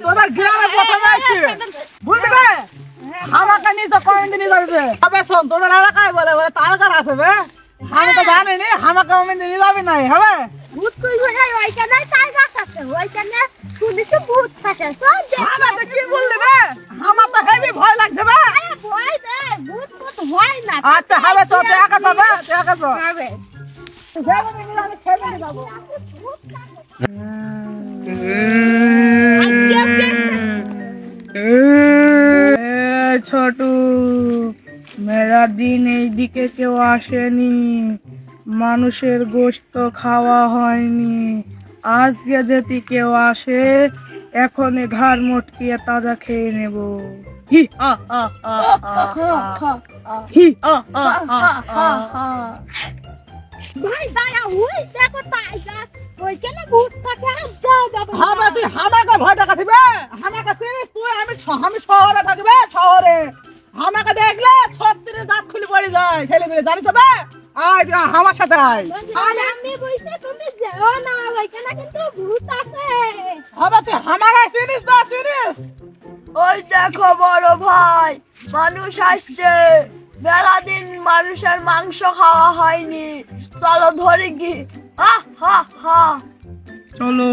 তোদের গ্রামে প্রথমে আইছি বুঝবে আমাকে নিজ কমেন্ট নিয়ে যাবে আবে শোন তোদের এলাকায় বলে বলে তারকার আছে বে আমি তো জানি নি আমাকে কমেন্ট নিয়ে যাবি নাই হবে ভূত কই হয় ওইখানে টাইগার আছে ওইখানে পুলিশে ভূত থাকে সব আমাকে কি বললি বে আমার তো হেভি ভয় লাগছে বে ভয় দে ভূত কত হয় না আচ্ছা হবে চল তুই একা যাবে তুই একা যা হবে যাবে না আমি খেলে যাব ছোটু মেরা দিন এইদিকে কেউ আসেনি মানুষের গোশত খাওয়া হয়নি আজকে যদি কেউ আসে এখনই ঘাড় মটকিয়ে তাজা খেয়ে নেব হি আ আ আ হি আ আ আ ভাই দাঁড়া ওই দেখো টাইগার ওইখানে ভূত থাকে যাও বাবা হামা তুই হামাকে ভয় দেখাছিস বে হামাকে চিনিস তুই আমি শহরে থাকবে শহরে হামাকে দেখলে 36 দাঁত খুলে পড়ে যায় ছেলে মেয়ে জানিস বে আয় যা আমার সাথে আয় আর আমি কইছে তুমি যাও না ওইখানে কিন্তু ভূত আছে হামা তুই হামাকে চিনিস না চিনিস ওই দেখো বড় ভাই মানুষ আসছে মেলা দিন মানুষের মাংস খাওয়া হয়নি চলো ধরে কি হা হা চলো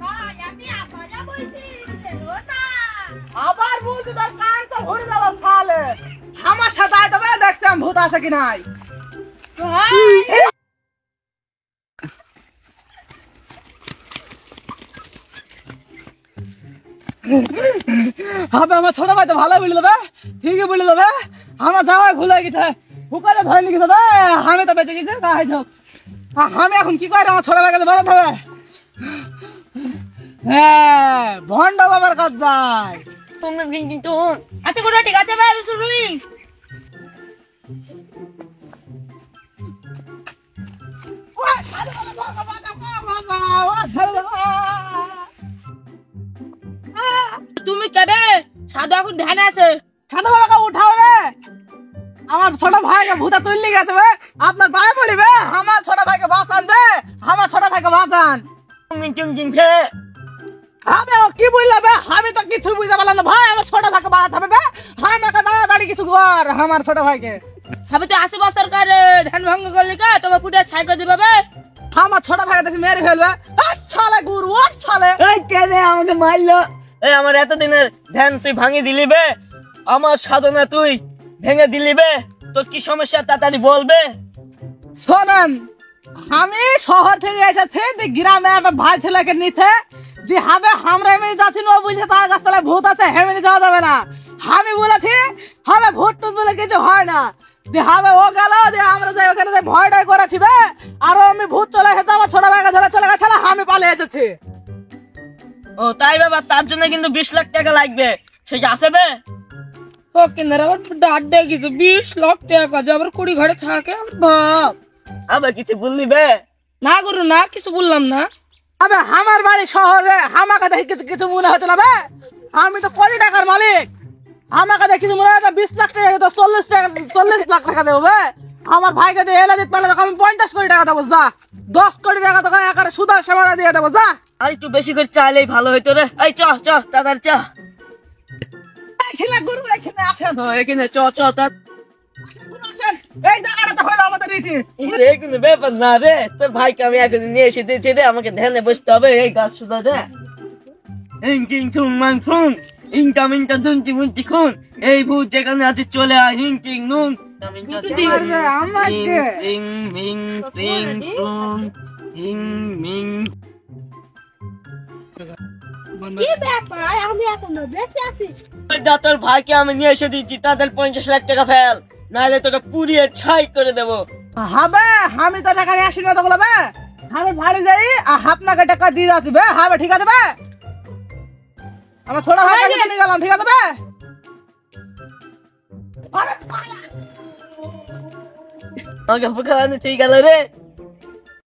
ভাই আমি আবার বলছি ওটা আবার বলতে তোর কান তো ঘুরে গেল সালে আমার সাথে আয় তবে দেখছি আমি ভূত আছে কি নাই হবে আমার ছোট ভাই তো ভালো বলে দেবে ঠিকই বলে দেবে আমার যাওয়াই ভুল হয়ে গেছে ফুকালে ধরে নিয়ে গেছে আমি তো বেঁচে গেছি তাই হোক আমি এখন কি করে আমার ছোট ভাইকে বাজাতে হবে হ্যাঁ ভন্ড বাবার কাজ যায় আচ্ছা কোটা ঠিক আছে ভাই শুনুই তুমি কবে সাধু এখন ধ্যানে আছে সাধু বাবাকে উঠাও রে আমার ছোট ভাইকে ভূতা তুললি গেছে বে আপনার ভাই বলিবে আমার ছোট ভাইকে বাঁচান বে আমার ছোট ভাইকে বাঁচান আমি ও কি বললা বে আমি তো কিছু বুঝতে পারলাম না ভাই আমার ছোট ভাইকে বাঁচাতে হবে বে আমাকে দাঁড়াদাঁড়ি কিছু কর আমার ছোট ভাইকে হবে তো 80 বছর কার ধ্যান ভঙ্গ করলে কা তোমার পুটে সাইড করে দিবে আমার ছোট ভাইকে দেখি মেরে ফেলবে সালে গুরু ও সালে এই কেনে আমাকে মারলো এই আমার এতদিনের ধ্যান তুই ভাঙি দিলি বে আমার সাধনা তুই ভেঙে দিলি বে তোর কি সমস্যা তাড়াতাড়ি বলবে শোনেন আমি শহর থেকে এসেছি গ্রামে আমার ভাই ছেলেকে নিচে দি হবে আমরা এমনি যাচ্ছি ও বুঝে তার কাছ থেকে ভূত আছে হেমনি যাওয়া যাবে না আমি বলেছি হবে ভূত টুত বলে কিছু হয় না দি হবে ও গেল যে আমরা যাই ওখানে যাই ভয়টাই করেছি বে আর আমি ভূত চলে এসেছে আমার ছোট ভাইকে ধরে চলে গেছে আমি পালিয়ে এসেছি ও তাই বাবা তার জন্য কিন্তু 20 লাখ টাকা লাগবে সেটা আসে বে ও কেনার আবার ডাট দে কিছু 20 লাখ টাকা যাবার কুড়ি ঘরে থাকে বাপ আবার কিছু বললি বে না গুরু না কিছু বললাম না আবে আমার বাড়ি শহরে আমাকে দেখি কিছু কিছু মনে হচ্ছে না বে আমি তো কোটি টাকার মালিক আমাকে দেখি কিছু মনে হচ্ছে 20 লাখ টাকা তো 40 লাখ টাকা দেবো বে আমার ভাইকে দিয়ে এনে দিতে পারলে আমি 50 কোটি টাকা দেবো যা 10 কোটি টাকা তো একারে সুদের সমাধা দিয়ে দেবো যা আর একটু বেশি করে চাইলেই ভালো হইতো রে এই চ চ তাড়াতাড়ি চ এখানে গুরু এখানে আসেন এখানে চ চ এই জায়গাটা হলো আমাদের রীতি রে কিন্তু ব্যাপার না রে তোর ভাইকে আমি এখন নিয়ে এসে দিয়েছি রে আমাকে ধ্যানে বসতে হবে এই গাছ সুদা রে ইংকিং টুং মান ফুং ইনকামিং টা দুনটি মুনটি খুন এই ভূত যেখানে আছে চলে আয় হিংকিং নুন আমাকে ইং মিং টিং টুং হিং মিং কি ব্যাপার আমি এখন বেঁচে আছি ওই দা তোর ভাইকে আমি নিয়ে এসে দিয়েছি তাদের 50 লাখ টাকা ফেল নাহলে তোকে পুড়িয়ে ছাই করে দেবো হবে আমি তো টাকা নিয়ে আসি না তো বলবে আমি বাড়ি যাই আর আপনাকে টাকা দিয়ে আসবে হবে ঠিক আছে বে আমার ছোট ভাই কাছে নিয়ে গেলাম ঠিক আছে বে আমাকে বুকা বানিয়ে ঠিক গেল রে